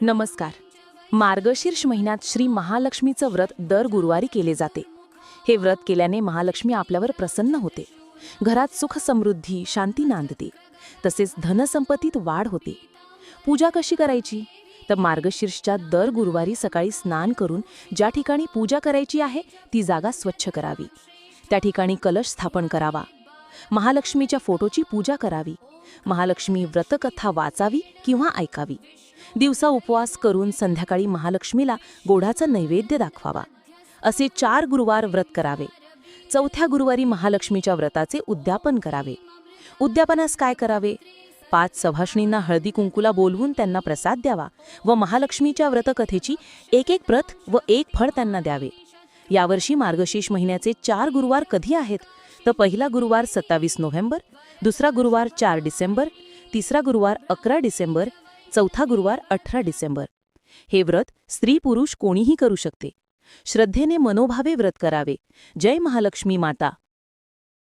नमस्कार. मार्गशीर्ष महिन्यात श्री महालक्ष्मीचं व्रत दर गुरुवारी केले जाते. हे व्रत केल्याने महालक्ष्मी आपल्यावर प्रसन्न होते. घरात सुख समृद्धी, शांती नांदते. तसेच धनसंपत्तीत वाढ होते. पूजा कशी करायची? तर मार्गशीर्षच्या दर गुरुवारी सकाळी स्नान करून ज्या ठिकाणी पूजा करायची आहे ती जागा स्वच्छ करावी. त्या ठिकाणी कलश स्थापन करावा. महालक्ष्मीच्या फोटोची पूजा करावी. महालक्ष्मी व्रतकथा वाचावी किंवा ऐकावी. दिवसा उपवास करून संध्याकाळी महालक्ष्मीला गोडाचा नैवेद्य दाखवावा. असे 4 गुरुवार व्रत करावे. 4थ्या गुरुवारी महालक्ष्मीच्या व्रताचे उद्यापन करावे. उद्यापनास काय करावे? 5 सभाषणींना हळदी कुंकूला बोलवून त्यांना प्रसाद द्यावा व महालक्ष्मीच्या व्रतकथेची एक प्रत व 1 फळ त्यांना द्यावे. यावर्षी मार्गशीर्ष महिन्याचे 4 गुरुवार कधी आहेत? तर पहिला गुरुवार 27 नोव्हेंबर, दुसरा गुरुवार 4 डिसेंबर, तिसरा गुरुवार 11 डिसेंबर, चौथा गुरुवार 18 डिसेंबर. हे व्रत स्त्री पुरुष कोणीही करू शकते. श्रद्धेने मनोभावे व्रत करावे. जय महालक्ष्मी माता.